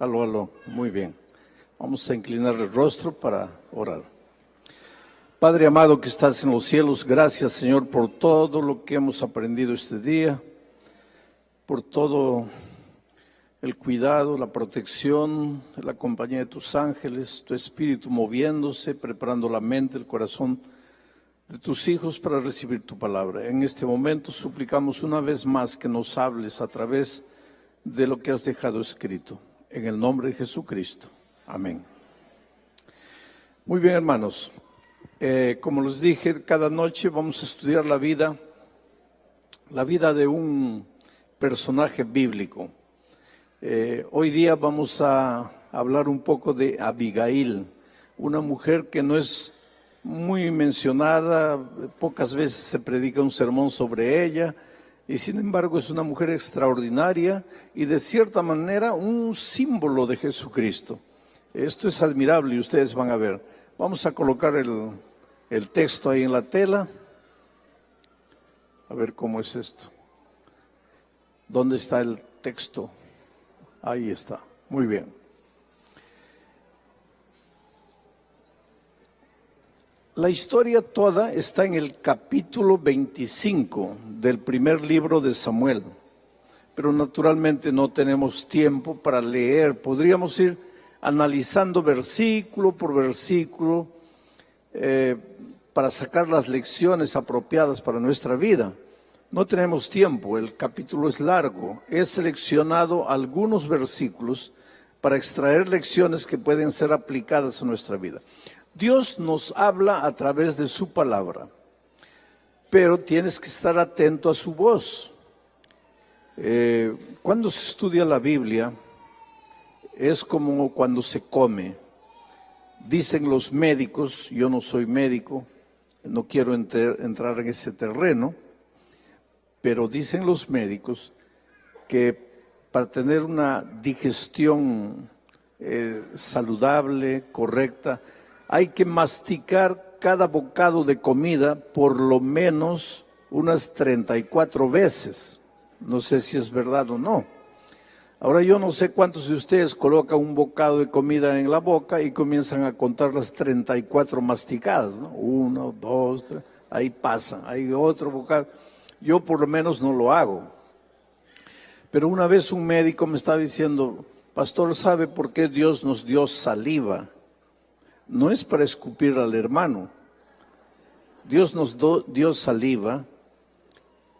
Aló, aló. Muy bien. Vamos a inclinar el rostro para orar. Padre amado que estás en los cielos, gracias Señor por todo lo que hemos aprendido este día, por todo el cuidado, la protección, la compañía de tus ángeles, tu espíritu moviéndose, preparando la mente, el corazón de tus hijos para recibir tu palabra. En este momento suplicamos una vez más que nos hables a través de lo que has dejado escrito. En el nombre de Jesucristo. Amén. Muy bien, hermanos. Como les dije, cada noche vamos a estudiar la vida de un personaje bíblico. Hoy día vamos a hablar un poco de Abigail, una mujer que no es muy mencionada, pocas veces se predica un sermón sobre ella, y sin embargo es una mujer extraordinaria y de cierta manera un símbolo de Jesucristo. Esto es admirable y ustedes van a ver. Vamos a colocar el texto ahí en la tela. A ver cómo es esto. ¿Dónde está el texto? Ahí está. Muy bien. La historia toda está en el capítulo 25 del primer libro de Samuel, pero naturalmente no tenemos tiempo para leer. Podríamos ir analizando versículo por versículo para sacar las lecciones apropiadas para nuestra vida. No tenemos tiempo, el capítulo es largo. He seleccionado algunos versículos para extraer lecciones que pueden ser aplicadas a nuestra vida. Dios nos habla a través de su palabra, pero tienes que estar atento a su voz. Cuando se estudia la Biblia, es como cuando se come. Dicen los médicos, yo no soy médico, no quiero entrar en ese terreno, pero dicen los médicos que para tener una digestión saludable, correcta, hay que masticar cada bocado de comida por lo menos unas 34 veces. No sé si es verdad o no. Ahora yo no sé cuántos de ustedes colocan un bocado de comida en la boca y comienzan a contar las 34 masticadas, ¿no? 1, 2, 3, ahí pasa, hay otro bocado. Yo por lo menos no lo hago. Pero una vez un médico me estaba diciendo, pastor, ¿sabe por qué Dios nos dio saliva? No es para escupir al hermano. Dios nos dio saliva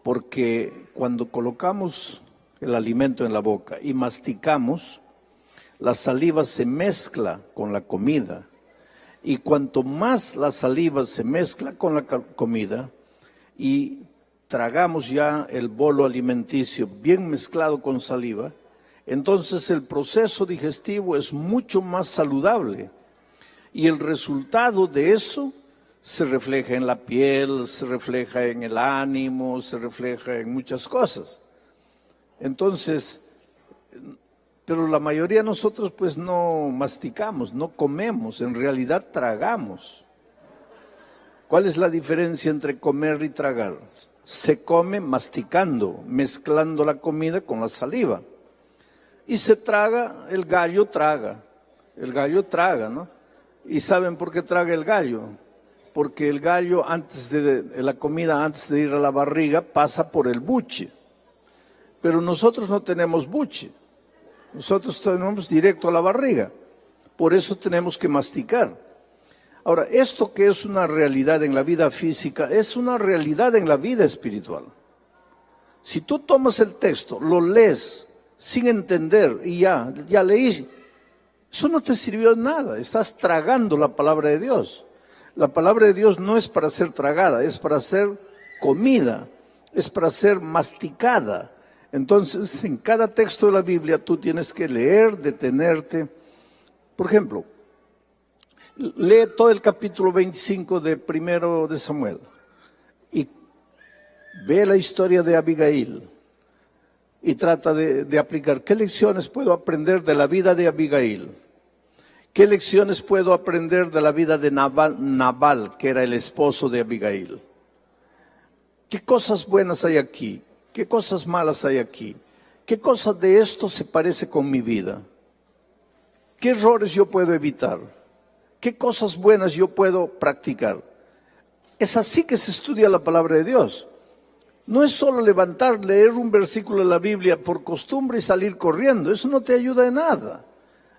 porque cuando colocamos el alimento en la boca y masticamos, la saliva se mezcla con la comida. Y cuanto más la saliva se mezcla con la comida y tragamos ya el bolo alimenticio bien mezclado con saliva, entonces el proceso digestivo es mucho más saludable. Y el resultado de eso se refleja en la piel, se refleja en el ánimo, se refleja en muchas cosas. Entonces, pero la mayoría de nosotros pues no masticamos, no comemos, en realidad tragamos. ¿Cuál es la diferencia entre comer y tragar? Se come masticando, mezclando la comida con la saliva. Y se traga, el gallo traga, ¿no? ¿Y saben por qué traga el gallo? Porque el gallo antes de la comida, antes de ir a la barriga, pasa por el buche. Pero nosotros no tenemos buche. Nosotros tenemos directo a la barriga. Por eso tenemos que masticar. Ahora, esto que es una realidad en la vida física, es una realidad en la vida espiritual. Si tú tomas el texto, lo lees sin entender y ya leí, eso no te sirvió de nada, estás tragando la palabra de Dios. La palabra de Dios no es para ser tragada, es para ser comida, es para ser masticada. Entonces, en cada texto de la Biblia tú tienes que leer, detenerte. Por ejemplo, lee todo el capítulo 25 de primero de Samuel y ve la historia de Abigail y trata de aplicar. ¿Qué lecciones puedo aprender de la vida de Abigail? ¿Qué lecciones puedo aprender de la vida de Nabal, que era el esposo de Abigail? ¿Qué cosas buenas hay aquí? ¿Qué cosas malas hay aquí? ¿Qué cosa de esto se parece con mi vida? ¿Qué errores yo puedo evitar? ¿Qué cosas buenas yo puedo practicar? Es así que se estudia la palabra de Dios. No es solo levantar, leer un versículo de la Biblia por costumbre y salir corriendo. Eso no te ayuda en nada.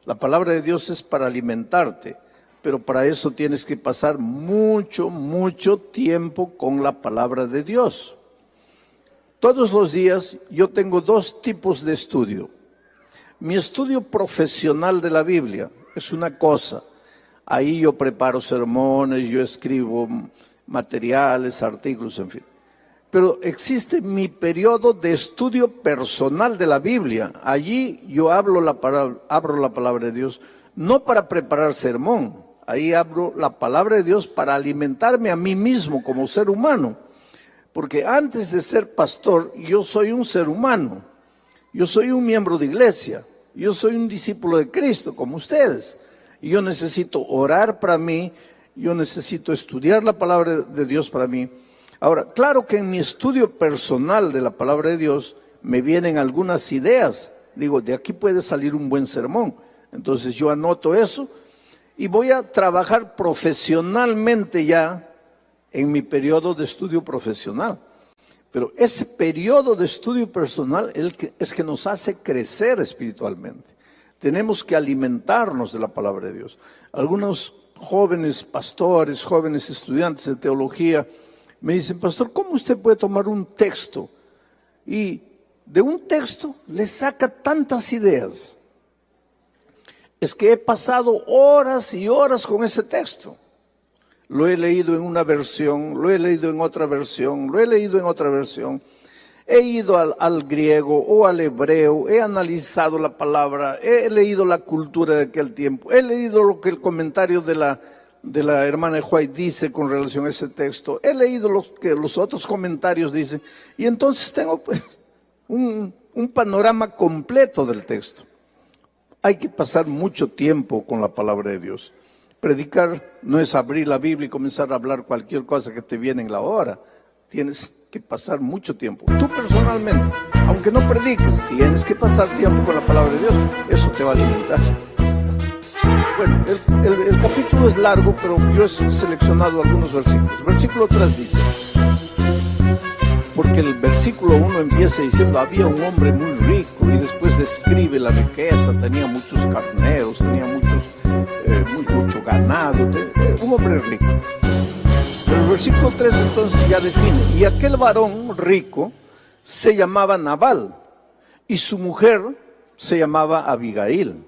La palabra de Dios es para alimentarte, pero para eso tienes que pasar mucho, mucho tiempo con la palabra de Dios. Todos los días yo tengo dos tipos de estudio. Mi estudio profesional de la Biblia es una cosa. Ahí yo preparo sermones, yo escribo materiales, artículos, en fin. Pero existe mi periodo de estudio personal de la Biblia. Allí yo abro la palabra de Dios, no para preparar sermón. Ahí abro la palabra de Dios para alimentarme a mí mismo como ser humano. Porque antes de ser pastor, yo soy un ser humano. Yo soy un miembro de iglesia. Yo soy un discípulo de Cristo, como ustedes. Y yo necesito orar para mí. Yo necesito estudiar la palabra de Dios para mí. Ahora, claro que en mi estudio personal de la palabra de Dios me vienen algunas ideas. Digo, de aquí puede salir un buen sermón. Entonces yo anoto eso y voy a trabajar profesionalmente ya en mi periodo de estudio profesional. Pero ese periodo de estudio personal es que nos hace crecer espiritualmente. Tenemos que alimentarnos de la palabra de Dios. Algunos jóvenes pastores, jóvenes estudiantes de teología, me dicen, pastor, ¿cómo usted puede tomar un texto y de un texto le saca tantas ideas? Es que he pasado horas y horas con ese texto. Lo he leído en una versión, lo he leído en otra versión, lo he leído en otra versión. He ido al griego o al hebreo, he analizado la palabra, he leído la cultura de aquel tiempo, he leído lo que el comentario de la hermana White dice con relación a ese texto. He leído lo que los otros comentarios dicen. Y entonces tengo pues, un panorama completo del texto. Hay que pasar mucho tiempo con la palabra de Dios. Predicar no es abrir la Biblia y comenzar a hablar cualquier cosa que te viene en la hora. Tienes que pasar mucho tiempo. Tú personalmente, aunque no prediques, tienes que pasar tiempo con la palabra de Dios. Eso te va a alimentar. Bueno, el capítulo es largo, pero yo he seleccionado algunos versículos. Versículo 3 dice, porque el versículo 1 empieza diciendo, había un hombre muy rico, y después describe la riqueza, tenía muchos carneros, tenía mucho ganado, un hombre rico. Pero el versículo 3 entonces ya define, y aquel varón rico se llamaba Nabal, y su mujer se llamaba Abigail.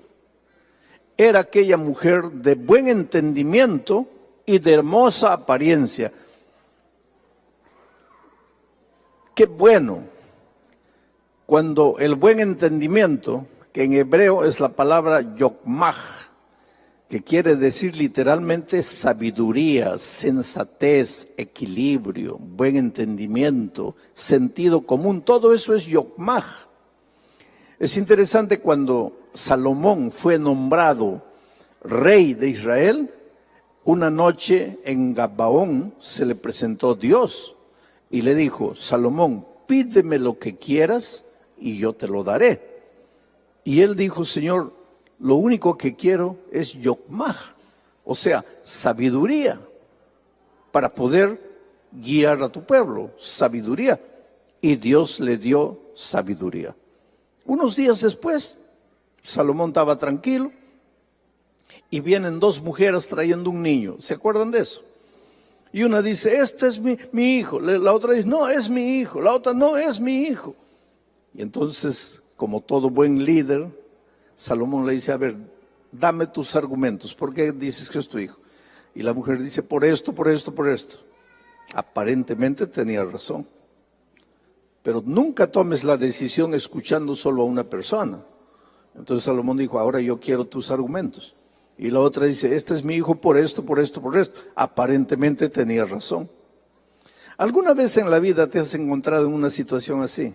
Era aquella mujer de buen entendimiento y de hermosa apariencia. Qué bueno cuando el buen entendimiento, que en hebreo es la palabra yokmah, que quiere decir literalmente sabiduría, sensatez, equilibrio, buen entendimiento, sentido común, todo eso es yokmah. Es interesante cuando Salomón fue nombrado rey de Israel, una noche en Gabaón se le presentó Dios y le dijo, Salomón, pídeme lo que quieras y yo te lo daré. Y él dijo, Señor, lo único que quiero es yokmah, o sea, sabiduría, para poder guiar a tu pueblo, sabiduría. Y Dios le dio sabiduría. Unos días después, Salomón estaba tranquilo y vienen dos mujeres trayendo un niño. ¿Se acuerdan de eso? Y una dice, este es mi hijo. La otra dice, no, es mi hijo. La otra, no, es mi hijo. Y entonces, como todo buen líder, Salomón le dice, a ver, dame tus argumentos. ¿Por qué dices que es tu hijo? Y la mujer dice, por esto, por esto, por esto. Aparentemente tenía razón. Pero nunca tomes la decisión escuchando solo a una persona. Entonces Salomón dijo, ahora yo quiero tus argumentos. Y la otra dice, este es mi hijo por esto, por esto, por esto. Aparentemente tenía razón. ¿Alguna vez en la vida te has encontrado en una situación así?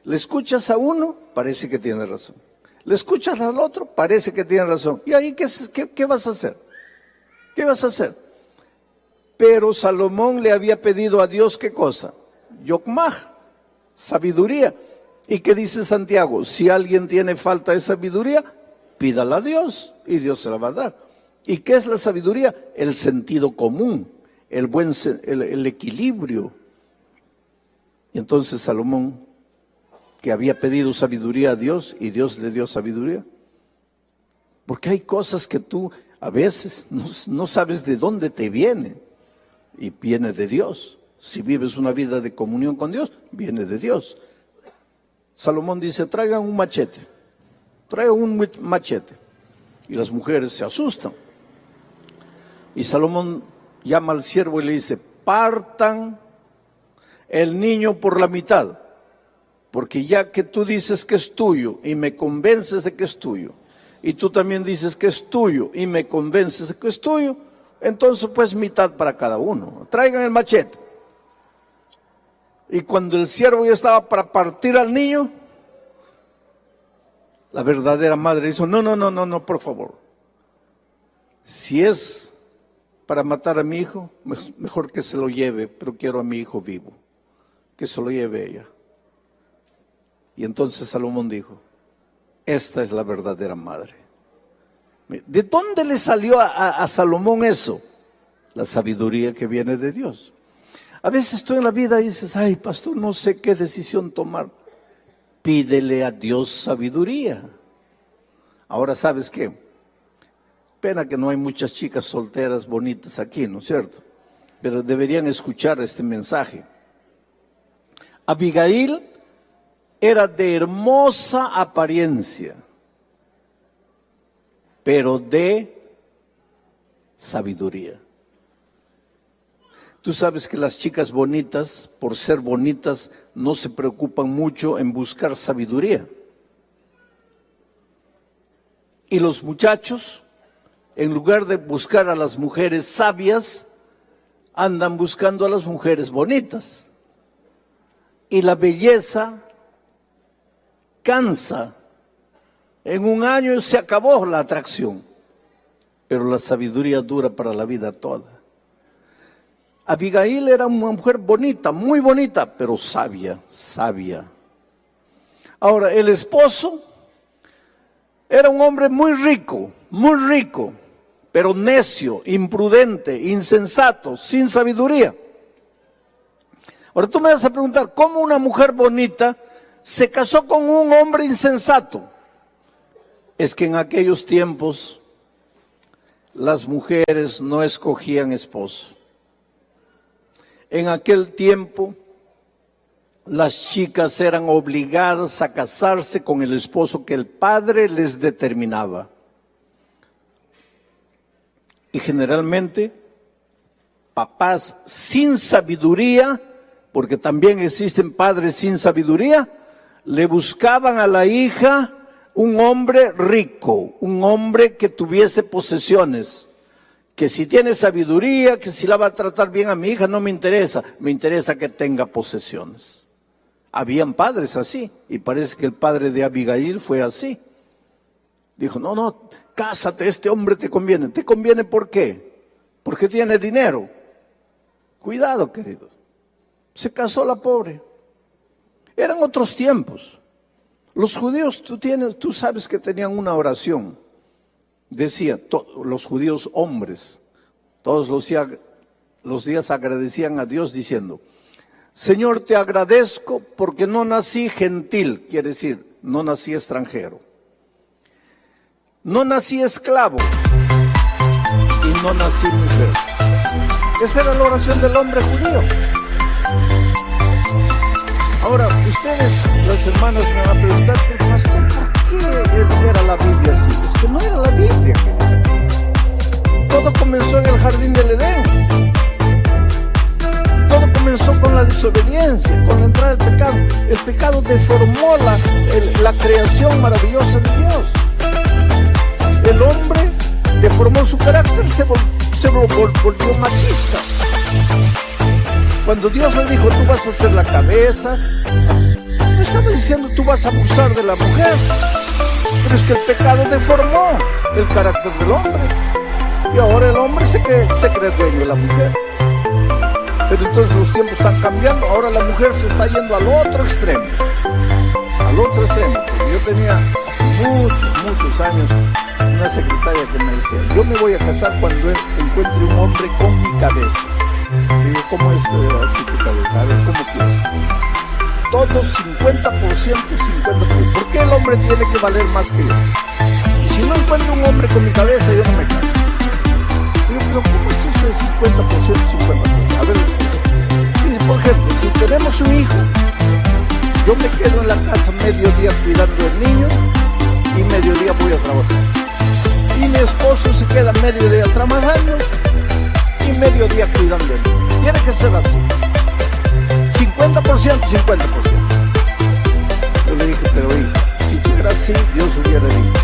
Le escuchas a uno, parece que tiene razón. Le escuchas al otro, parece que tiene razón. ¿Y ahí qué vas a hacer? ¿Qué vas a hacer? Pero Salomón le había pedido a Dios, ¿qué cosa? Yokmah, sabiduría. ¿Y qué dice Santiago? Si alguien tiene falta de sabiduría, pídala a Dios y Dios se la va a dar. ¿Y qué es la sabiduría? El sentido común, el equilibrio. Y entonces Salomón, que había pedido sabiduría a Dios y Dios le dio sabiduría. Porque hay cosas que tú a veces no sabes de dónde te viene y viene de Dios. Si vives una vida de comunión con Dios, viene de Dios. Salomón dice, traigan un machete. Y las mujeres se asustan. Y Salomón llama al siervo y le dice, partan el niño por la mitad, porque ya que tú dices que es tuyo y me convences de que es tuyo, y tú también dices que es tuyo y me convences de que es tuyo, entonces pues mitad para cada uno. Traigan el machete. Y cuando el siervo ya estaba para partir al niño, la verdadera madre dijo, no, por favor. Si es para matar a mi hijo, mejor que se lo lleve, pero quiero a mi hijo vivo. Que se lo lleve ella. Y entonces Salomón dijo, esta es la verdadera madre. ¿De dónde le salió a Salomón eso? La sabiduría que viene de Dios. A veces tú en la vida dices, ay, pastor, no sé qué decisión tomar. Pídele a Dios sabiduría. Ahora, ¿sabes qué? Pena que no hay muchas chicas solteras bonitas aquí, ¿no es cierto? Pero deberían escuchar este mensaje. Abigail era de hermosa apariencia, pero de sabiduría. Tú sabes que las chicas bonitas, por ser bonitas, no se preocupan mucho en buscar sabiduría. Y los muchachos, en lugar de buscar a las mujeres sabias, andan buscando a las mujeres bonitas. Y la belleza cansa. En un año se acabó la atracción, pero la sabiduría dura para la vida toda. Abigail era una mujer bonita, muy bonita, pero sabia. Ahora, el esposo era un hombre muy rico, pero necio, imprudente, insensato, sin sabiduría. Ahora tú me vas a preguntar, ¿cómo una mujer bonita se casó con un hombre insensato? Es que en aquellos tiempos las mujeres no escogían esposo. En aquel tiempo las chicas eran obligadas a casarse con el esposo que el padre les determinaba. Y generalmente papás sin sabiduría, porque también existen padres sin sabiduría, le buscaban a la hija un hombre rico, un hombre que tuviese posesiones, que si tiene sabiduría, que si la va a tratar bien a mi hija, no me interesa que tenga posesiones. Habían padres así, y parece que el padre de Abigail fue así. Dijo, no, cásate, este hombre te conviene. ¿Te conviene por qué? Porque tiene dinero. Cuidado, queridos. Se casó la pobre. Eran otros tiempos. Los judíos, tú sabes que tenían una oración. Decía, los judíos hombres, todos los días agradecían a Dios diciendo, Señor, te agradezco porque no nací gentil, quiere decir, no nací extranjero. No nací esclavo y no nací mujer. Esa era la oración del hombre judío. Ahora, ustedes, las hermanas, me van a preguntar, pastor, ¿por qué era la Biblia así? Es que no era la Biblia. Todo comenzó en el jardín del Edén. Todo comenzó con la desobediencia, con la entrada del pecado. El pecado deformó la creación maravillosa de Dios. El hombre deformó su carácter, se volvió machista. Cuando Dios le dijo, tú vas a ser la cabeza, no estaba diciendo tú vas a abusar de la mujer, pero es que el pecado deformó el carácter del hombre. Y ahora el hombre se cree dueño de la mujer. Pero entonces los tiempos están cambiando, ahora la mujer se está yendo al otro extremo. Al otro extremo. Yo tenía hace muchos años una secretaria que me decía, yo me voy a casar cuando encuentre un hombre con mi cabeza. Digo, ¿cómo es así tu cabeza? A ver, ¿cómo quieres? Todos 50%. ¿Por qué el hombre tiene que valer más que yo? Y si no encuentro un hombre con mi cabeza, yo no me caso. Digo, pero ¿cómo es eso de 50%? A ver, dice, por ejemplo, si tenemos un hijo, yo me quedo en la casa mediodía cuidando al niño y mediodía voy a trabajar. Y mi esposo se queda mediodía trabajando y mediodía cuidando al niño. Tiene que ser así. 50%. Yo le dije, pero hijo, si fuera así, Dios hubiera dicho,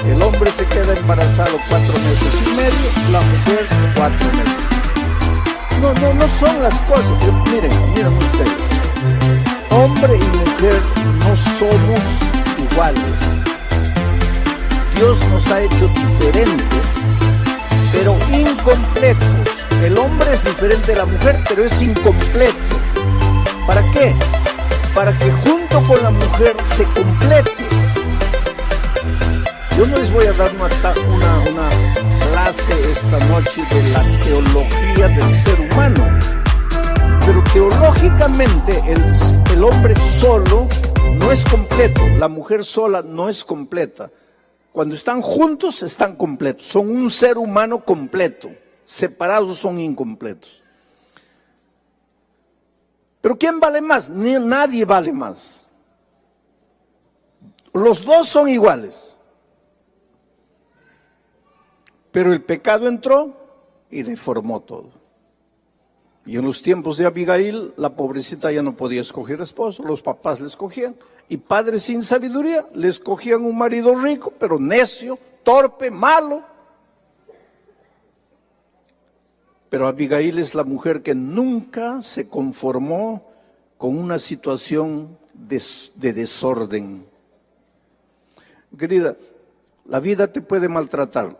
el hombre se queda embarazado 4 meses y medio, la mujer 4 meses. No son las cosas. Miren ustedes. Hombre y mujer no somos iguales. Dios nos ha hecho diferentes, pero incompletos. El hombre es diferente de la mujer, pero es incompleto. ¿Para qué? Para que junto con la mujer se complete. Yo no les voy a dar una clase esta noche de la teología del ser humano, pero teológicamente el hombre solo no es completo, la mujer sola no es completa. Cuando están juntos están completos, son un ser humano completo, separados son incompletos. Pero ¿quién vale más? Nadie vale más. Los dos son iguales. Pero el pecado entró y deformó todo. Y en los tiempos de Abigail, la pobrecita ya no podía escoger esposo, los papás le escogían. Y padres sin sabiduría le escogían un marido rico, pero necio, torpe, malo. Pero Abigail es la mujer que nunca se conformó con una situación de desorden. Querida, la vida te puede maltratar,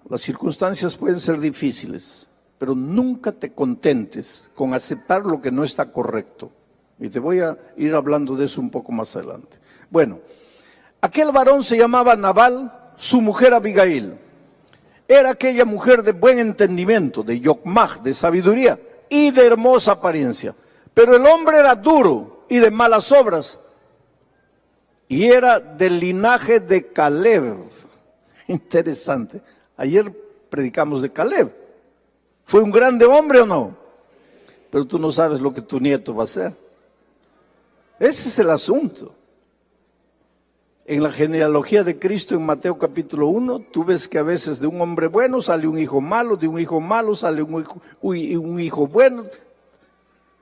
las circunstancias pueden ser difíciles, pero nunca te contentes con aceptar lo que no está correcto. Y te voy a ir hablando de eso un poco más adelante. Bueno, aquel varón se llamaba Nabal, su mujer Abigail. Era aquella mujer de buen entendimiento, de yokmaj, de sabiduría y de hermosa apariencia. Pero el hombre era duro y de malas obras. Y era del linaje de Caleb. Interesante. Ayer predicamos de Caleb. ¿Fue un grande hombre o no? Pero tú no sabes lo que tu nieto va a ser. Ese es el asunto. En la genealogía de Cristo en Mateo capítulo 1, tú ves que a veces de un hombre bueno sale un hijo malo, de un hijo malo sale un hijo bueno.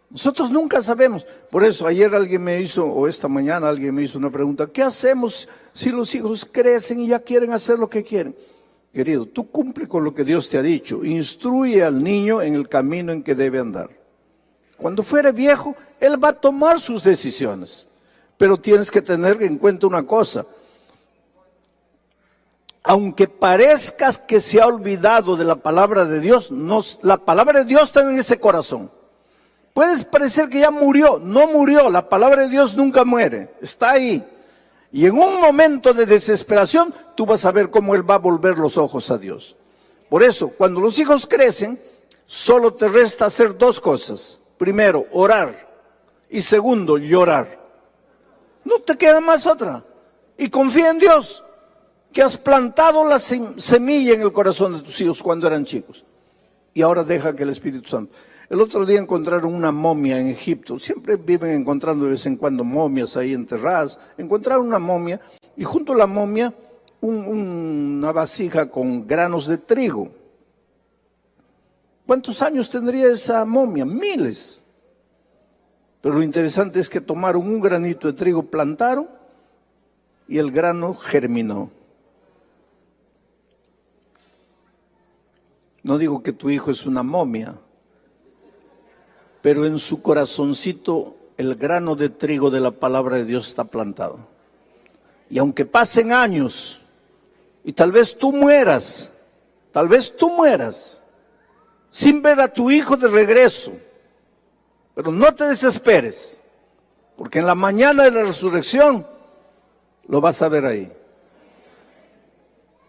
Nosotros nunca sabemos. Por eso ayer alguien me hizo, o esta mañana alguien me hizo una pregunta, ¿qué hacemos si los hijos crecen y ya quieren hacer lo que quieren? Querido, tú cumple con lo que Dios te ha dicho, instruye al niño en el camino en que debe andar. Cuando fuere viejo, él va a tomar sus decisiones. Pero tienes que tener en cuenta una cosa. Aunque parezcas que se ha olvidado de la palabra de Dios, la palabra de Dios está en ese corazón. Puedes parecer que ya murió, no murió, la palabra de Dios nunca muere, está ahí. Y en un momento de desesperación, tú vas a ver cómo Él va a volver los ojos a Dios. Por eso, cuando los hijos crecen, solo te resta hacer 2 cosas. Primero, orar. Y segundo, llorar. No te queda más otra. Y confía en Dios, que has plantado la semilla en el corazón de tus hijos cuando eran chicos. Y ahora deja que el Espíritu Santo. El otro día encontraron una momia en Egipto. Siempre viven encontrando de vez en cuando momias ahí enterradas. Encontraron una momia y junto a la momia una vasija con granos de trigo. ¿Cuántos años tendría esa momia? Miles. Pero lo interesante es que tomaron un granito de trigo, plantaron y el grano germinó. No digo que tu hijo es una momia, pero en su corazoncito el grano de trigo de la palabra de Dios está plantado. Y aunque pasen años y tal vez tú mueras sin ver a tu hijo de regreso, pero no te desesperes, porque en la mañana de la resurrección Lo vas a ver ahí.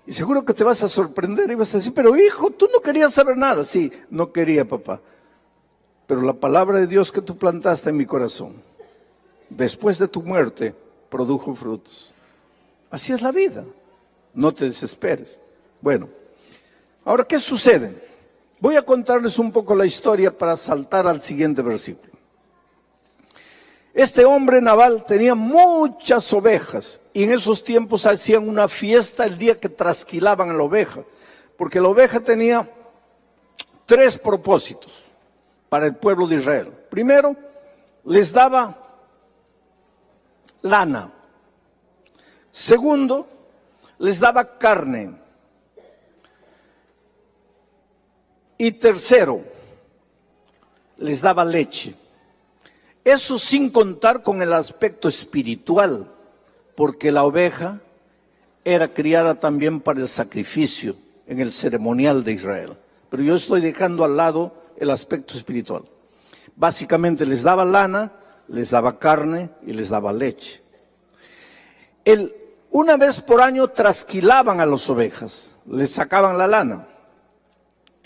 Y seguro que te vas a sorprender y vas a decir, pero hijo, tú no querías saber nada. Sí, no quería, papá. Pero la palabra de Dios que tú plantaste en mi corazón, después de tu muerte, produjo frutos. Así es la vida. No te desesperes. Bueno, ahora, ¿qué sucede? Voy a contarles un poco la historia para saltar al siguiente versículo. Este hombre Nabal tenía muchas ovejas y en esos tiempos hacían una fiesta el día que trasquilaban a la oveja, porque la oveja tenía 3 propósitos para el pueblo de Israel. Primero, les daba lana. Segundo, les daba carne. Y tercero, les daba leche. Eso sin contar con el aspecto espiritual, porque la oveja era criada también para el sacrificio en el ceremonial de Israel. Pero yo estoy dejando al lado el aspecto espiritual. Básicamente les daba lana, les daba carne y les daba leche. Una vez por año trasquilaban a las ovejas, les sacaban la lana.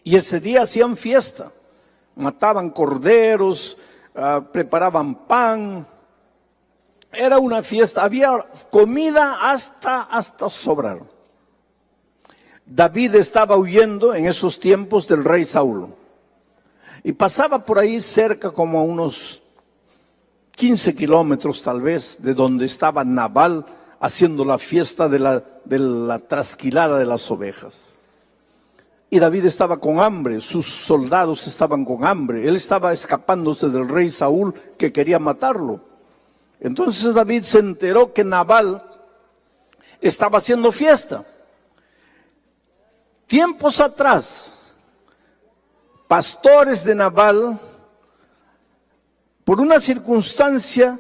Y ese día hacían fiesta, mataban corderos, preparaban pan, era una fiesta, había comida hasta sobrar. David estaba huyendo en esos tiempos del rey Saúl y pasaba por ahí cerca como a unos 15 kilómetros tal vez de donde estaba Nabal haciendo la fiesta de la trasquilada de las ovejas. Y David estaba con hambre, sus soldados estaban con hambre, él estaba escapándose del rey Saúl que quería matarlo. Entonces David se enteró que Nabal estaba haciendo fiesta. Tiempos atrás, pastores de Nabal, por una circunstancia,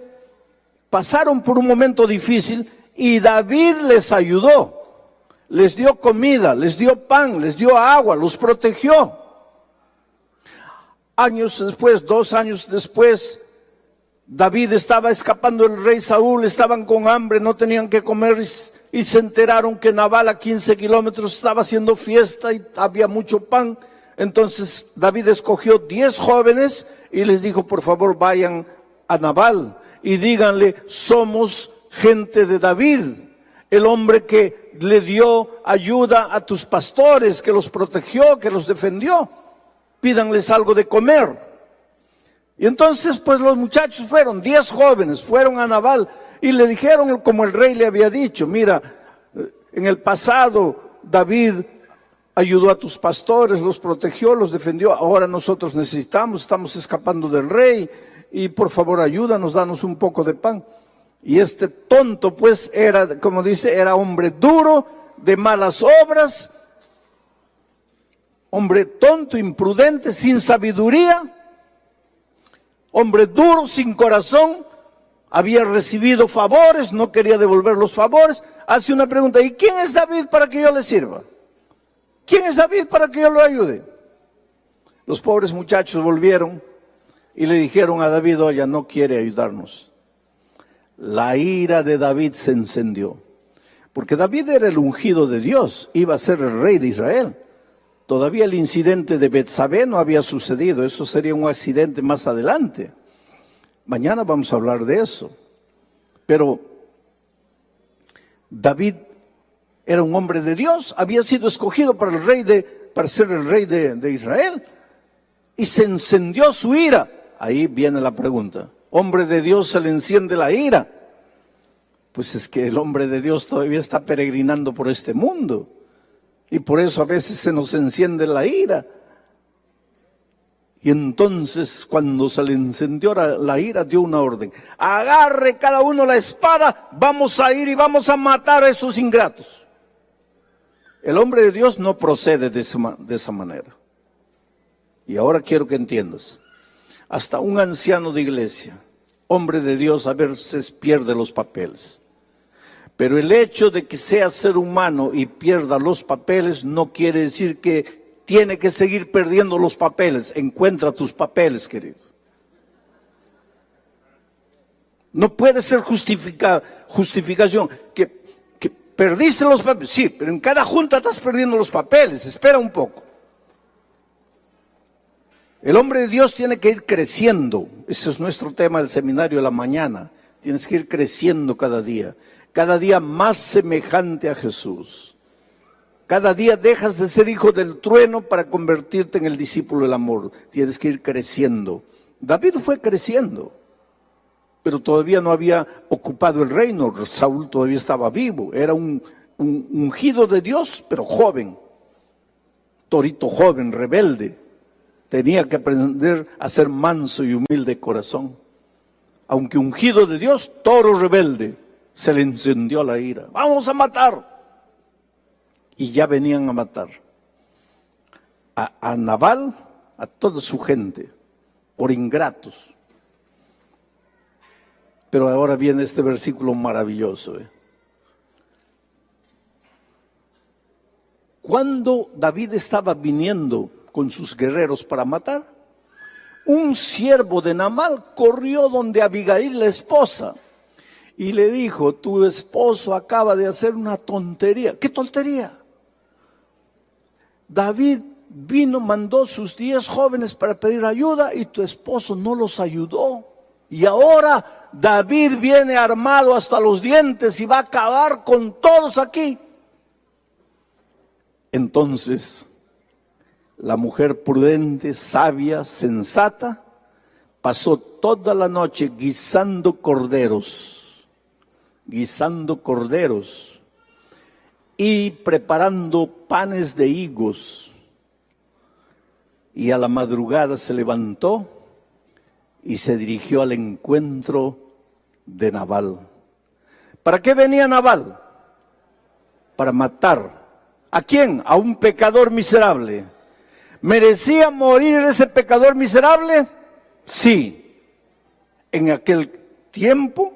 pasaron por un momento difícil y David les ayudó. Les dio comida, les dio pan, les dio agua, los protegió. Años después, 2 años después, David estaba escapando del rey Saúl, estaban con hambre, no tenían que comer y se enteraron que Nabal a 15 kilómetros estaba haciendo fiesta y había mucho pan. Entonces David escogió 10 jóvenes y les dijo, por favor vayan a Nabal y díganle, somos gente de David, el hombre que le dio ayuda a tus pastores, que los protegió, que los defendió. Pídanles algo de comer. Y entonces pues los muchachos fueron, 10 jóvenes, fueron a Nabal y le dijeron como el rey le había dicho, mira, en el pasado David ayudó a tus pastores, los protegió, los defendió, ahora nosotros estamos escapando del rey y por favor ayúdanos, danos un poco de pan. Y este tonto pues era, como dice, era hombre duro, de malas obras, hombre tonto, imprudente, sin sabiduría, hombre duro, sin corazón, había recibido favores, no quería devolver los favores. Hace una pregunta, ¿y quién es David para que yo le sirva? ¿Quién es David para que yo lo ayude? Los pobres muchachos volvieron y le dijeron a David, oye, no quiere ayudarnos. La ira de David se encendió, porque David era el ungido de Dios, iba a ser el rey de Israel. Todavía el incidente de Betsabé no había sucedido, eso sería un accidente más adelante. Mañana vamos a hablar de eso. Pero David era un hombre de Dios, había sido escogido para ser el rey de Israel, y se encendió su ira. Ahí viene la pregunta. Hombre de Dios se le enciende la ira. Pues es que el hombre de Dios todavía está peregrinando por este mundo. Y por eso a veces se nos enciende la ira. Y entonces cuando se le encendió la ira, dio una orden. Agarre cada uno la espada, vamos a ir y vamos a matar a esos ingratos. El hombre de Dios no procede de esa manera. Y ahora quiero que entiendas. Hasta un anciano de iglesia, hombre de Dios, a veces pierde los papeles. Pero el hecho de que sea ser humano y pierda los papeles no quiere decir que tiene que seguir perdiendo los papeles. Encuentra tus papeles, querido. No puede ser justificación. Que perdiste los papeles. Sí, pero en cada junta estás perdiendo los papeles. Espera un poco. El hombre de Dios tiene que ir creciendo. Ese es nuestro tema del seminario de la mañana. Tienes que ir creciendo cada día más semejante a Jesús. Cada día dejas de ser hijo del trueno para convertirte en el discípulo del amor. Tienes que ir creciendo. David fue creciendo, pero todavía no había ocupado el reino. Saúl todavía estaba vivo. Era un ungido de Dios, pero joven. Torito joven, rebelde. Tenía que aprender a ser manso y humilde de corazón. Aunque ungido de Dios, toro rebelde, se le encendió la ira. ¡Vamos a matar! Y ya venían a matar a Nabal, a toda su gente, por ingratos. Pero ahora viene este versículo maravilloso. Cuando David estaba viniendo con sus guerreros para matar, un siervo de Nabal corrió donde Abigail, la esposa, y le dijo: tu esposo acaba de hacer una tontería. ¿Qué tontería? David vino, mandó sus 10 jóvenes para pedir ayuda y tu esposo no los ayudó. Y ahora David viene armado hasta los dientes y va a acabar con todos aquí. Entonces, la mujer prudente, sabia, sensata, pasó toda la noche guisando corderos y preparando panes de higos. Y a la madrugada se levantó y se dirigió al encuentro de Nabal. ¿Para qué venía Nabal? Para matar. ¿A quién? A un pecador miserable. ¿Merecía morir ese pecador miserable? Sí. En aquel tiempo,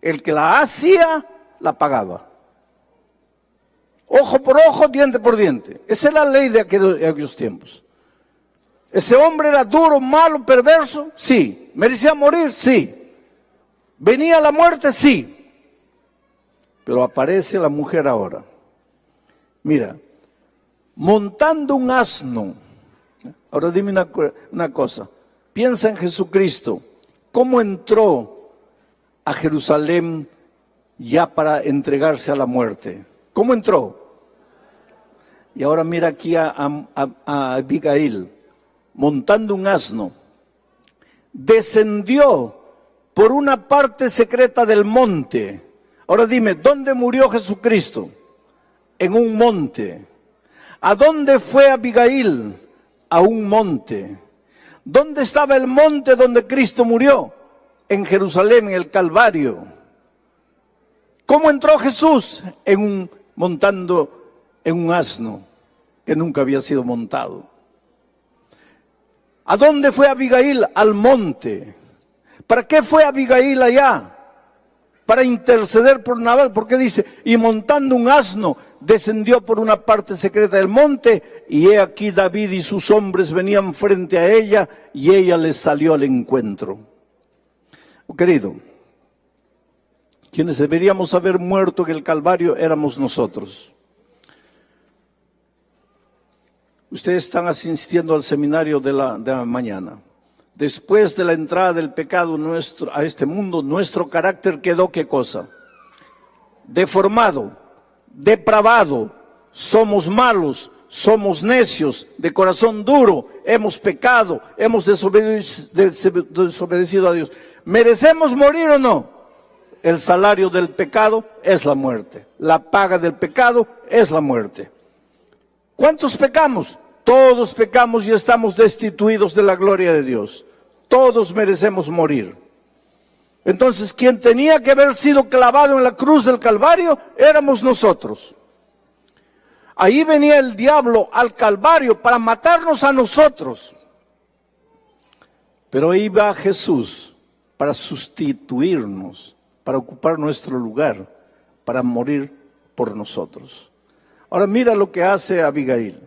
el que la hacía, la pagaba. Ojo por ojo, diente por diente. Esa es la ley de aquellos tiempos. ¿Ese hombre era duro, malo, perverso? Sí. ¿Merecía morir? Sí. ¿Venía la muerte? Sí. Pero aparece la mujer ahora. Mira, montando un asno. Ahora dime una cosa. Piensa en Jesucristo. ¿Cómo entró a Jerusalén ya para entregarse a la muerte? ¿Cómo entró? Y ahora mira aquí a Abigail, montando un asno. Descendió por una parte secreta del monte. Ahora dime, ¿dónde murió Jesucristo? En un monte. ¿A dónde fue Abigail? A un monte. ¿Dónde estaba el monte donde Cristo murió? En Jerusalén, en el Calvario. ¿Cómo entró Jesús? Montando en un asno que nunca había sido montado. ¿A dónde fue Abigail? Al monte. ¿Para qué fue Abigail allá? Para interceder por Nabal, porque dice, y montando un asno, descendió por una parte secreta del monte, y he aquí David y sus hombres venían frente a ella, y ella les salió al encuentro. Oh, querido, quienes deberíamos haber muerto en el Calvario éramos nosotros. Ustedes están asistiendo al seminario de la mañana. Después de la entrada del pecado a este mundo, nuestro carácter quedó, ¿qué cosa? Deformado, depravado, somos malos, somos necios, de corazón duro, hemos pecado, hemos desobedecido a Dios. ¿Merecemos morir o no? El salario del pecado es la muerte. La paga del pecado es la muerte. ¿Cuántos pecamos? Todos pecamos y estamos destituidos de la gloria de Dios. Todos merecemos morir. Entonces, quien tenía que haber sido clavado en la cruz del Calvario, éramos nosotros. Ahí venía el diablo al Calvario para matarnos a nosotros. Pero ahí va Jesús para sustituirnos, para ocupar nuestro lugar, para morir por nosotros. Ahora mira lo que hace Abigail.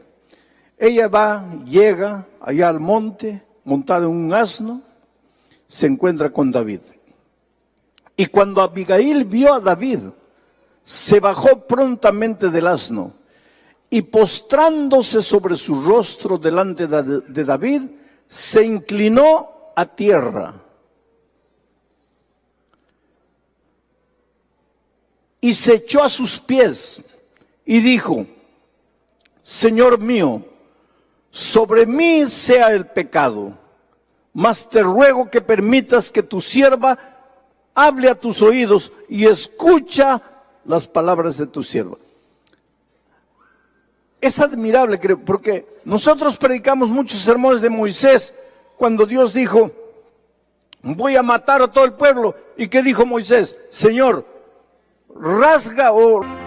Ella llega allá al monte, montada en un asno, se encuentra con David. Y cuando Abigail vio a David, se bajó prontamente del asno y postrándose sobre su rostro delante de David, se inclinó a tierra. Y se echó a sus pies y dijo: Señor mío, sobre mí sea el pecado, mas te ruego que permitas que tu sierva hable a tus oídos y escucha las palabras de tu sierva. Es admirable, creo, porque nosotros predicamos muchos sermones de Moisés cuando Dios dijo: voy a matar a todo el pueblo. ¿Y qué dijo Moisés? Señor, rasga o...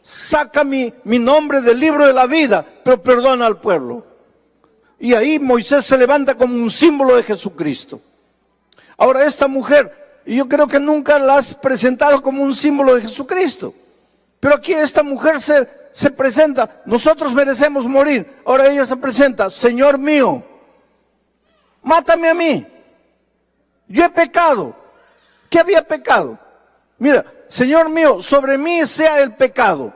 saca mi nombre del libro de la vida, pero perdona al pueblo. Y ahí Moisés se levanta como un símbolo de Jesucristo. Ahora esta mujer, yo creo que nunca la has presentado como un símbolo de Jesucristo, pero aquí esta mujer se presenta: nosotros merecemos morir. Ahora ella se presenta: Señor mío, mátame a mí, yo he pecado. ¿Qué había pecado? Mira, Señor mío, sobre mí sea el pecado.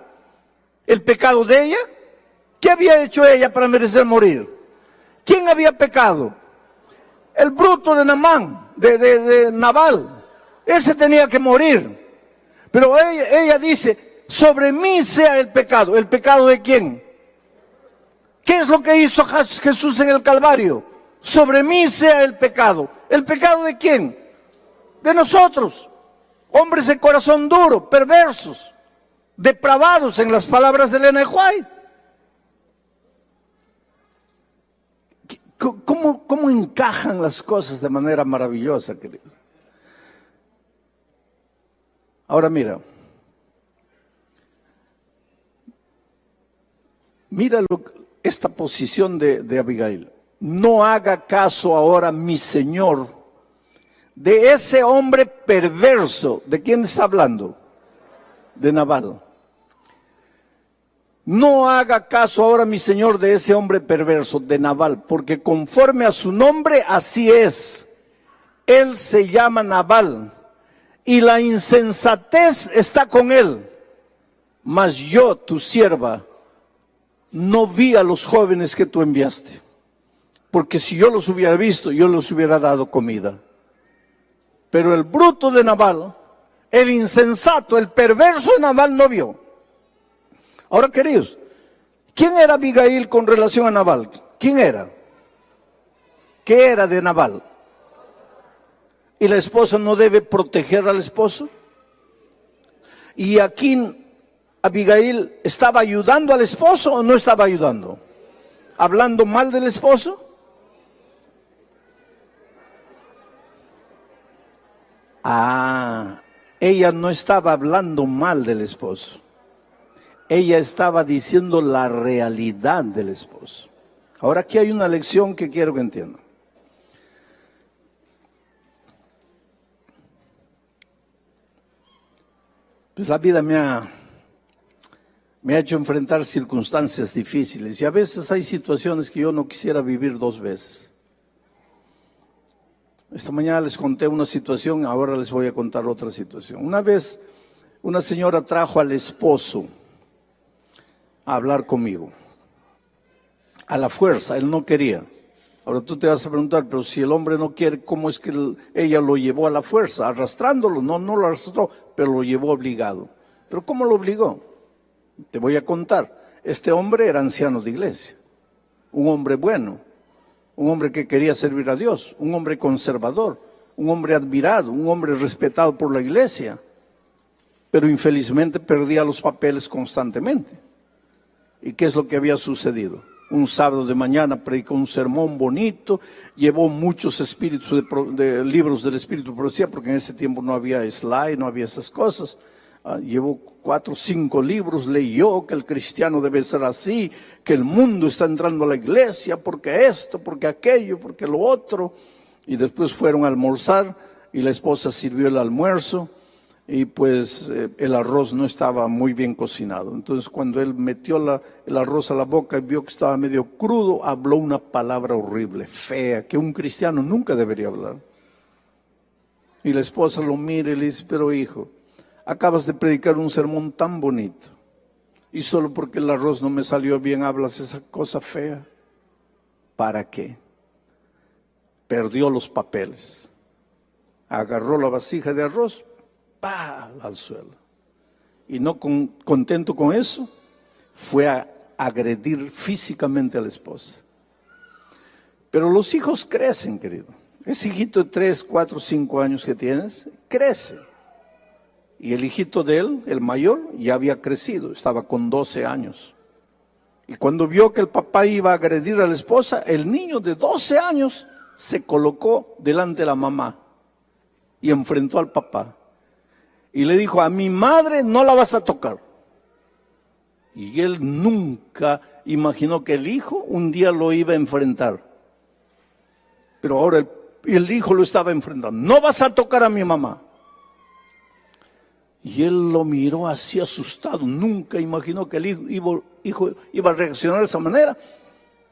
¿El pecado de ella? ¿Qué había hecho ella para merecer morir? ¿Quién había pecado? El bruto de Naamán, de Nabal. Ese tenía que morir. Pero ella dice: sobre mí sea el pecado. ¿El pecado de quién? ¿Qué es lo que hizo Jesús en el Calvario? Sobre mí sea el pecado. ¿El pecado de quién? De nosotros. Hombres de corazón duro, perversos, depravados, en las palabras de Elena White. ¿Cómo encajan las cosas de manera maravillosa, queridos? Ahora mira esta posición de Abigail. No haga caso ahora, mi señor, de ese hombre perverso. ¿De quién está hablando? De Nabal. No haga caso ahora, mi señor, de ese hombre perverso, de Nabal, porque conforme a su nombre, así es. Él se llama Nabal, y la insensatez está con él. Mas yo, tu sierva, no vi a los jóvenes que tú enviaste, porque si yo los hubiera visto, yo les hubiera dado comida. Pero el bruto de Nabal, el insensato, el perverso de Nabal no vio. Ahora, queridos, ¿quién era Abigail con relación a Nabal? ¿Quién era? ¿Qué era de Nabal? ¿Y la esposa no debe proteger al esposo? ¿Y aquí Abigail estaba ayudando al esposo o no estaba ayudando? ¿Hablando mal del esposo? Ella no estaba hablando mal del esposo. Ella estaba diciendo la realidad del esposo. Ahora aquí hay una lección que quiero que entiendan. Pues la vida me ha hecho enfrentar circunstancias difíciles y a veces hay situaciones que yo no quisiera vivir dos veces. Esta mañana les conté una situación, ahora les voy a contar otra situación. Una vez una señora trajo al esposo a hablar conmigo. A la fuerza, él no quería. Ahora tú te vas a preguntar, pero si el hombre no quiere, ¿cómo es que ella lo llevó a la fuerza? Arrastrándolo, no lo arrastró, pero lo llevó obligado. ¿Pero cómo lo obligó? Te voy a contar. Este hombre era anciano de iglesia, un hombre bueno, un hombre que quería servir a Dios, un hombre conservador, un hombre admirado, un hombre respetado por la iglesia, pero infelizmente perdía los papeles constantemente. ¿Y qué es lo que había sucedido? Un sábado de mañana predicó un sermón bonito, llevó muchos espíritus de libros del Espíritu de Profecía, porque en ese tiempo no había slide, no había esas cosas. Llevó 4 o 5 libros, leyó que el cristiano debe ser así, que el mundo está entrando a la iglesia, porque esto, porque aquello, porque lo otro. Y después fueron a almorzar y la esposa sirvió el almuerzo. Y pues el arroz no estaba muy bien cocinado. Entonces cuando él metió el arroz a la boca y vio que estaba medio crudo, habló una palabra horrible, fea, que un cristiano nunca debería hablar. Y la esposa lo mira y le dice, pero hijo, acabas de predicar un sermón tan bonito y solo porque el arroz no me salió bien hablas esa cosa fea. ¿Para qué? Perdió los papeles. Agarró la vasija de arroz, ¡pah!, al suelo. Y no contento con eso, fue a agredir físicamente a la esposa. Pero los hijos crecen, querido. Ese hijito de 3, 4, 5 años que tienes, crece. Y el hijito de él, el mayor, ya había crecido, estaba con 12 años. Y cuando vio que el papá iba a agredir a la esposa, el niño de 12 años se colocó delante de la mamá y enfrentó al papá. Y le dijo, a mi madre no la vas a tocar. Y él nunca imaginó que el hijo un día lo iba a enfrentar. Pero ahora el hijo lo estaba enfrentando. No vas a tocar a mi mamá. Y él lo miró así asustado. Nunca imaginó que el hijo iba a reaccionar de esa manera.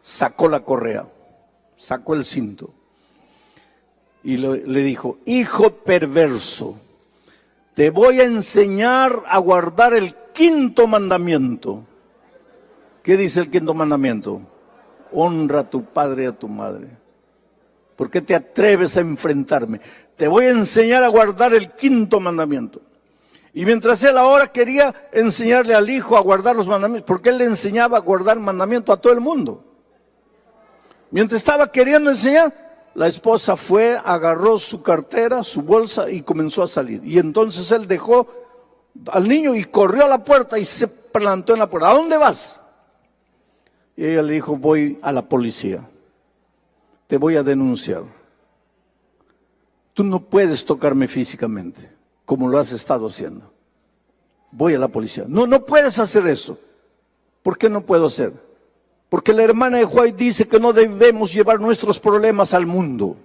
Sacó la correa, sacó el cinto. Y le dijo, hijo perverso, te voy a enseñar a guardar el 5.º mandamiento. ¿Qué dice el 5.º mandamiento? Honra a tu padre y a tu madre. ¿Por qué te atreves a enfrentarme? Te voy a enseñar a guardar el 5.º mandamiento. Y mientras él ahora quería enseñarle al hijo a guardar los mandamientos, porque él le enseñaba a guardar mandamiento a todo el mundo. Mientras estaba queriendo enseñar, la esposa fue, agarró su cartera, su bolsa y comenzó a salir. Y entonces él dejó al niño y corrió a la puerta y se plantó en la puerta. ¿A dónde vas? Y ella le dijo, voy a la policía. Te voy a denunciar. Tú no puedes tocarme físicamente, como lo has estado haciendo. Voy a la policía. No, no puedes hacer eso. ¿Por qué no puedo hacer? Porque la hermana de White dice que no debemos llevar nuestros problemas al mundo.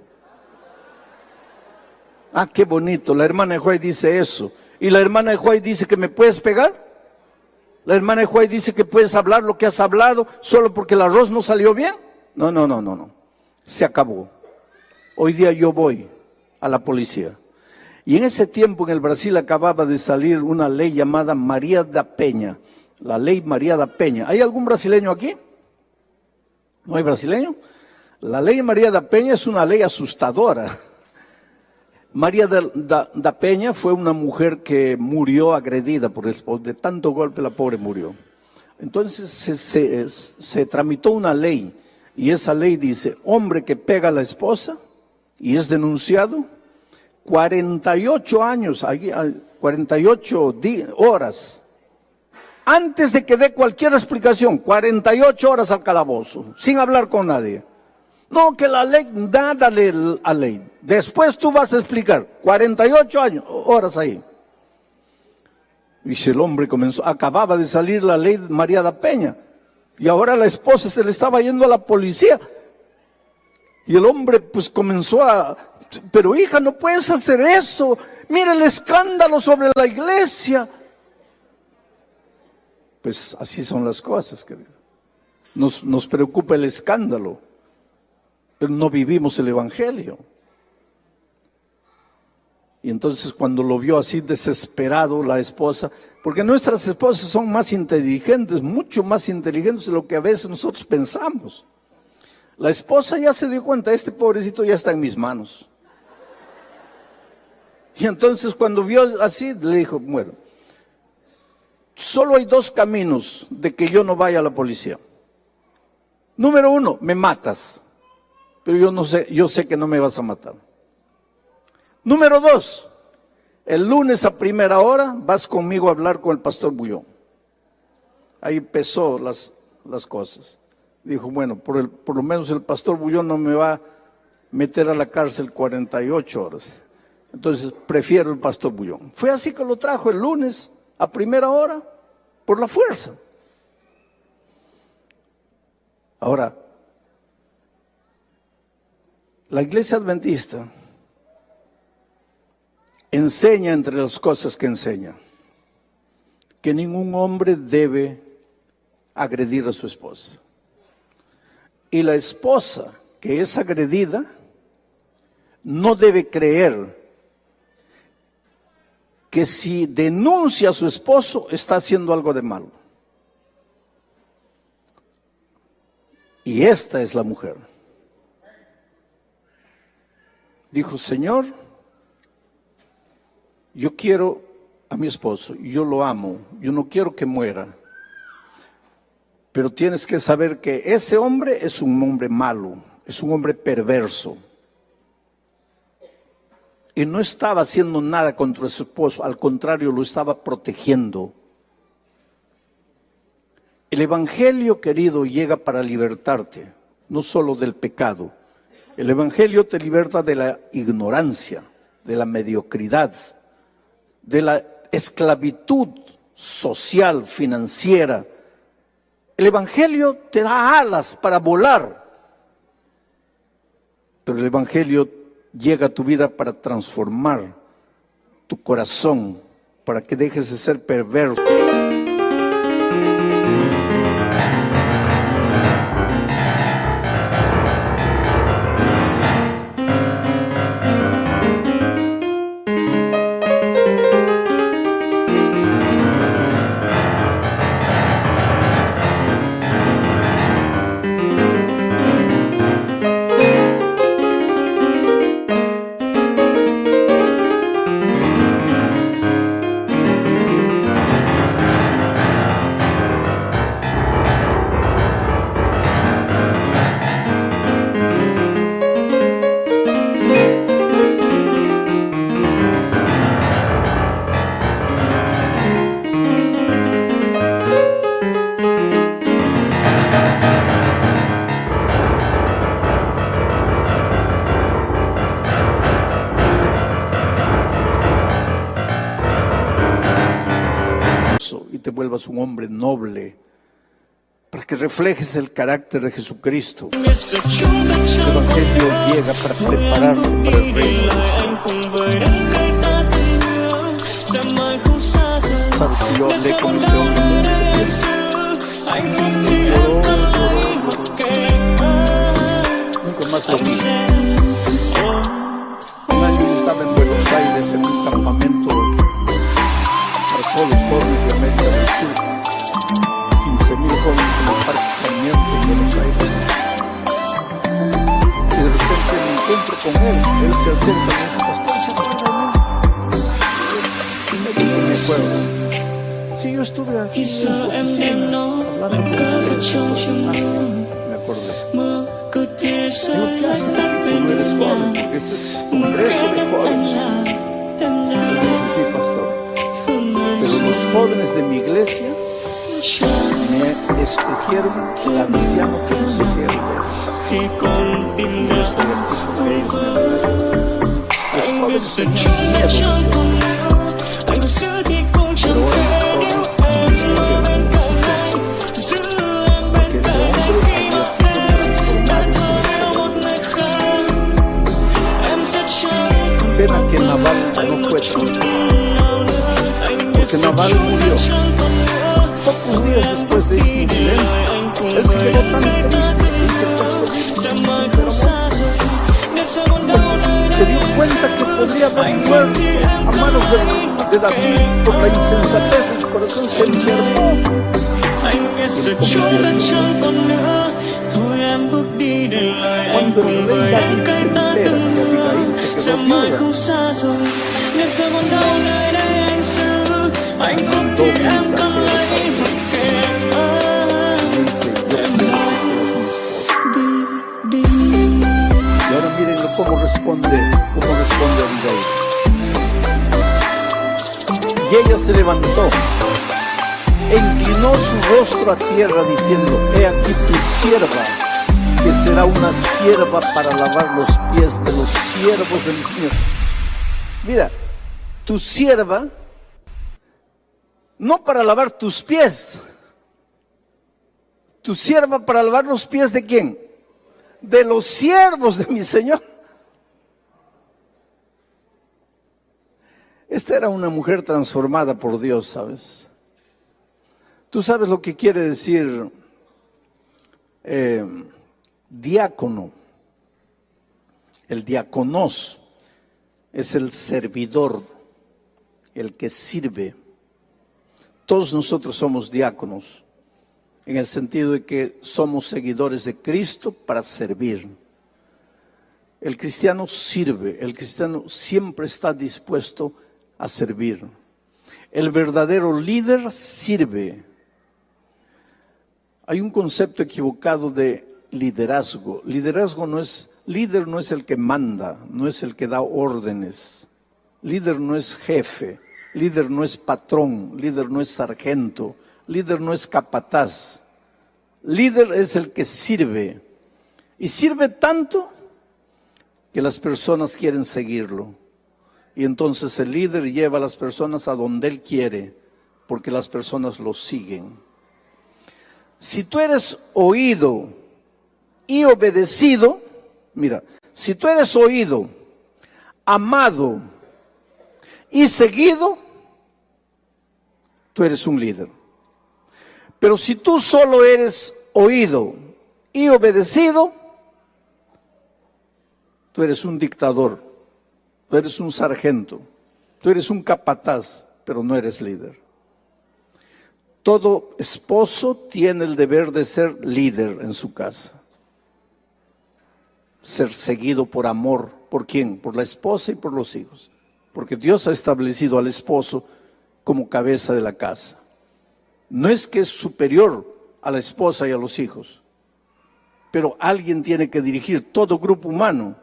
Ah, qué bonito, la hermana de White dice eso. ¿Y la hermana de White dice que me puedes pegar? ¿La hermana de White dice que puedes hablar lo que has hablado solo porque el arroz no salió bien? No, no, no, no, no. Se acabó. Hoy día yo voy a la policía. Y en ese tiempo en el Brasil acababa de salir una ley llamada María da Penha. La ley María da Penha. ¿Hay algún brasileño aquí? ¿No hay brasileño? La ley María da Penha es una ley asustadora. María da Penha fue una mujer que murió agredida por el esposo. De tanto golpe la pobre murió. Entonces se tramitó una ley. Y esa ley dice, hombre que pega a la esposa y es denunciado, 48 años, 48 horas. Antes de que dé cualquier explicación, 48 horas al calabozo, sin hablar con nadie. No, que la ley, nada a ley. Después tú vas a explicar, 48 horas ahí. Y si el hombre acababa de salir la ley María da Penha, y ahora la esposa se le estaba yendo a la policía. Y el hombre pues comenzó pero hija, no puedes hacer eso. Mira el escándalo sobre la iglesia. Pues así son las cosas, querido. Nos preocupa el escándalo, pero no vivimos el evangelio. Y entonces cuando lo vio así desesperado la esposa, porque nuestras esposas son más inteligentes, mucho más inteligentes de lo que a veces nosotros pensamos. La esposa ya se dio cuenta, este pobrecito ya está en mis manos. Y entonces cuando vio así, le dijo, bueno, solo hay dos caminos de que yo no vaya a la policía. Número uno, me matas, pero yo sé que no me vas a matar. Número dos, el lunes a primera hora vas conmigo a hablar con el pastor Bullón. Ahí empezó las cosas. Dijo, bueno, por lo menos el pastor Bullón no me va a meter a la cárcel 48 horas. Entonces prefiero el pastor Bullón. Fue así que lo trajo el lunes a primera hora por la fuerza. Ahora, la Iglesia Adventista enseña, entre las cosas que enseña, que ningún hombre debe agredir a su esposa. Y la esposa que es agredida no debe creer que si denuncia a su esposo está haciendo algo de malo. Y esta es la mujer. Dijo, Señor, yo quiero a mi esposo, yo lo amo, yo no quiero que muera. Pero tienes que saber que ese hombre es un hombre malo, es un hombre perverso. Y no estaba haciendo nada contra su esposo, al contrario, lo estaba protegiendo. El Evangelio, querido, llega para libertarte, no solo del pecado. El Evangelio te liberta de la ignorancia, de la mediocridad, de la esclavitud social, financiera. El Evangelio te da alas para volar, pero el Evangelio llega a tu vida para transformar tu corazón, para que dejes de ser perverso. Y te vuelvas un hombre noble, para que reflejes el carácter de Jesucristo. El Evangelio llega para prepararte para el reino. Sabes que yo hablé con este hombre nunca más lo vi. Un año yo estaba en Buenos Aires en un campamento para todos los jóvenes de América del Sur, 15,000 jóvenes en el Parque Sarmiento en Buenos Aires. Y de repente me encuentro con él se acerca y me dice, pastor, ¿se acuerda de mí? Y me acuerdo. Sí, yo estuve aquí en su oficina hablando con usted. Me acordé. Digo, ¿qué haces aquí? Tú no eres joven, porque este es congreso de jóvenes. Y dice, sí, pastor. Pero los jóvenes de mi iglesia me escogieron el anciano consejero de él. Y yo estoy aquí porque los jóvenes tenían miedo de ser. Pero hoy los jóvenes me escogieron porque ese hombre había sido transformado por el. Pena que Naval no fue transformado. Que Naval murió. Pocos días después de este incidente, él se quedó tan triste, dice el texto bíblico, se dio cuenta que podría haber muerto a manos de David por la insensatez de su corazón, se enfermó. Pero el rey David se entera que Abigail se quedó viuda. Mandó mensajeros dice, yo quiero que seas mi esposa. Y ahora miren cómo responde Abigail. Y ella se levantó e inclinó su rostro a tierra diciendo, he aquí tu sierva, que será una sierva para lavar los pies de los siervos de mi Señor. Mira, tu sierva, no para lavar tus pies, tu sierva para lavar los pies ¿de quién? De los siervos de mi Señor. Esta era una mujer transformada por Dios, ¿sabes? Tú sabes lo que quiere decir diácono. El diáconos es el servidor, el que sirve. Todos nosotros somos diáconos, en el sentido de que somos seguidores de Cristo para servir. El cristiano sirve, el cristiano siempre está dispuesto a servir. El verdadero líder sirve. Hay un concepto equivocado de liderazgo. Líder no es el que manda, no es el que da órdenes. Líder no es jefe, líder no es patrón, líder no es sargento, líder no es capataz. Líder es el que sirve. Y sirve tanto que las personas quieren seguirlo. Y entonces el líder lleva a las personas a donde él quiere, porque las personas lo siguen. Si tú eres oído y obedecido, mira, si tú eres oído, amado y seguido, tú eres un líder. Pero si tú solo eres oído y obedecido, tú eres un dictador, tú eres un sargento, tú eres un capataz, pero no eres líder. Todo esposo tiene el deber de ser líder en su casa. Ser seguido por amor. ¿Por quién? Por la esposa y por los hijos. Porque Dios ha establecido al esposo como cabeza de la casa. No es que es superior a la esposa y a los hijos, pero alguien tiene que dirigir todo grupo humano.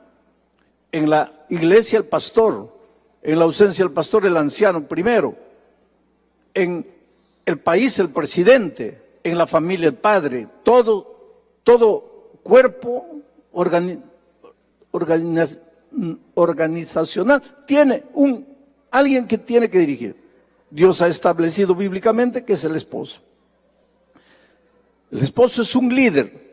En la iglesia el pastor, en la ausencia del pastor el anciano primero, en el país el presidente, en la familia el padre, todo cuerpo organizacional tiene alguien que tiene que dirigir. Dios ha establecido bíblicamente que es el esposo. El esposo es un líder,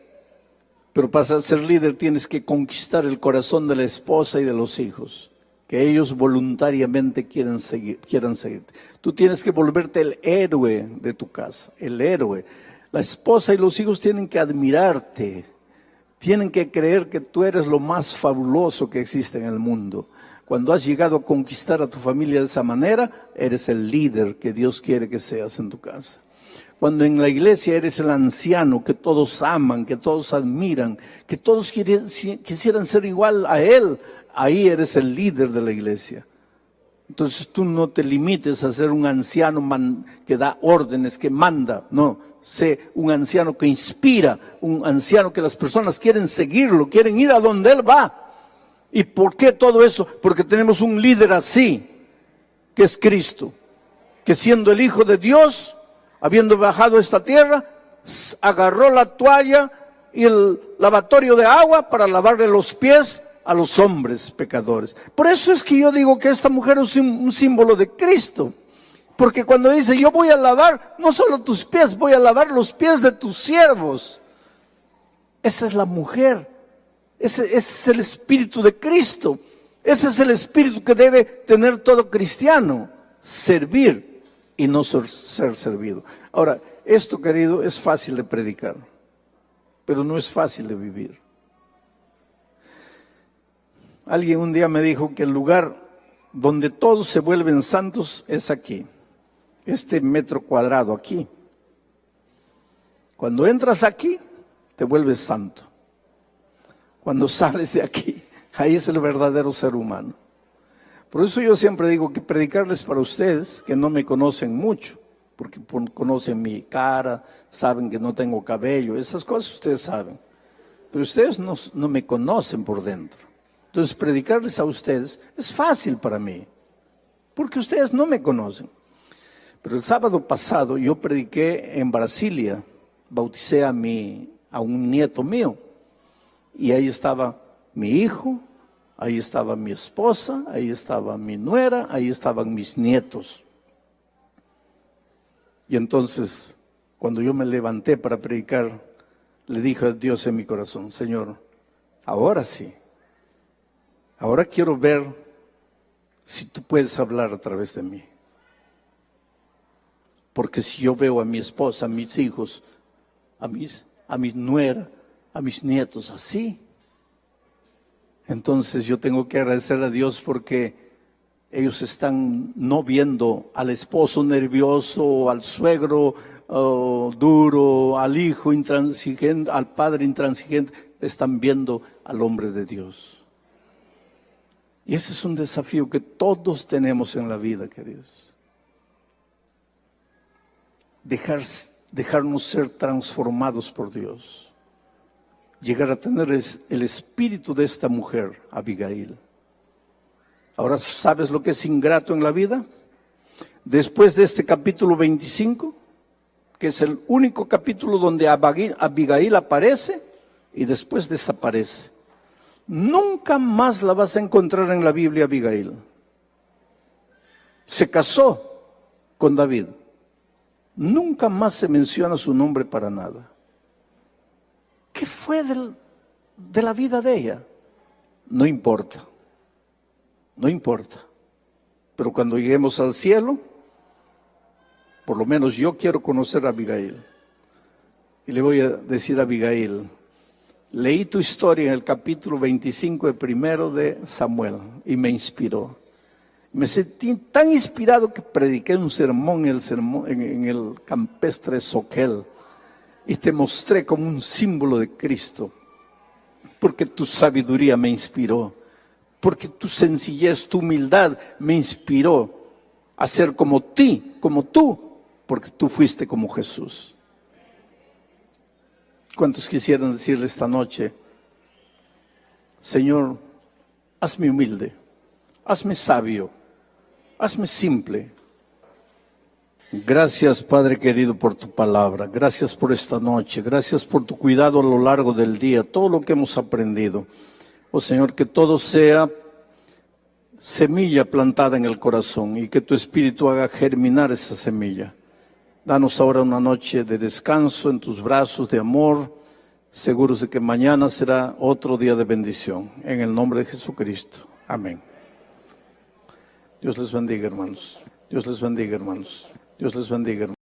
pero para ser líder tienes que conquistar el corazón de la esposa y de los hijos, que ellos voluntariamente quieran seguirte. Tú tienes que volverte el héroe de tu casa, el héroe. La esposa y los hijos tienen que admirarte, tienen que creer que tú eres lo más fabuloso que existe en el mundo. Cuando has llegado a conquistar a tu familia de esa manera, eres el líder que Dios quiere que seas en tu casa. Cuando en la iglesia eres el anciano que todos aman, que todos admiran, que todos quisieran ser igual a él, ahí eres el líder de la iglesia. Entonces tú no te limites a ser un anciano que da órdenes, que manda, no. Sé un anciano que inspira, un anciano que las personas quieren seguirlo, quieren ir a donde él va. ¿Y por qué todo eso? Porque tenemos un líder así, que es Cristo, que siendo el Hijo de Dios, habiendo bajado a esta tierra, agarró la toalla y el lavatorio de agua para lavarle los pies a los hombres pecadores. Por eso es que yo digo que esta mujer es un símbolo de Cristo. Porque cuando dice, yo voy a lavar no solo tus pies, voy a lavar los pies de tus siervos. Esa es la mujer. Ese es el espíritu de Cristo. Ese es el espíritu que debe tener todo cristiano. Servir y no ser servido. Ahora, esto, querido, es fácil de predicar, pero no es fácil de vivir. Alguien un día me dijo que el lugar donde todos se vuelven santos es aquí. Este metro cuadrado aquí. Cuando entras aquí, te vuelves santo. Cuando sales de aquí, ahí es el verdadero ser humano. Por eso yo siempre digo que predicarles para ustedes, que no me conocen mucho, porque conocen mi cara, saben que no tengo cabello, esas cosas ustedes saben. Pero ustedes no me conocen por dentro. Entonces predicarles a ustedes es fácil para mí, porque ustedes no me conocen. Pero el sábado pasado yo prediqué en Brasilia, bauticé a un nieto mío, y ahí estaba mi hijo, ahí estaba mi esposa, ahí estaba mi nuera, ahí estaban mis nietos. Y entonces, cuando yo me levanté para predicar, le dije a Dios en mi corazón: Señor, ahora sí, ahora quiero ver si tú puedes hablar a través de mí. Porque si yo veo a mi esposa, a mis hijos, a mi nuera, a mis nietos así, entonces yo tengo que agradecer a Dios, porque ellos están no viendo al esposo nervioso, al suegro duro, al hijo intransigente, al padre intransigente, están viendo al hombre de Dios. Y ese es un desafío que todos tenemos en la vida, queridos. Dejarnos ser transformados por Dios. Llegar a tener el espíritu de esta mujer, Abigail. Ahora, ¿sabes lo que es ingrato en la vida? Después de este capítulo 25, que es el único capítulo donde Abigail aparece y después desaparece. Nunca más la vas a encontrar en la Biblia, Abigail. Se casó con David. Nunca más se menciona su nombre para nada. ¿Qué fue de la vida de ella? No importa. No importa. Pero cuando lleguemos al cielo, por lo menos yo quiero conocer a Abigail. Y le voy a decir a Abigail: leí tu historia en el capítulo 25 de primero de Samuel y me inspiró. Me sentí tan inspirado que prediqué un sermón en el campestre Soquel y te mostré como un símbolo de Cristo, porque tu sabiduría me inspiró, porque tu sencillez, tu humildad me inspiró a ser como tú, porque tú fuiste como Jesús. ¿Cuántos quisieran decirle esta noche: Señor, hazme humilde, hazme sabio, hazme simple? Gracias, Padre querido, por tu palabra. Gracias por esta noche. Gracias por tu cuidado a lo largo del día, todo lo que hemos aprendido. Oh Señor, que todo sea semilla plantada en el corazón y que tu Espíritu haga germinar esa semilla. Danos ahora una noche de descanso en tus brazos de amor, seguros de que mañana será otro día de bendición. En el nombre de Jesucristo. Amén. Dios les bendiga, hermanos. Dios les bendiga, hermanos. Dios les bendiga, hermanos.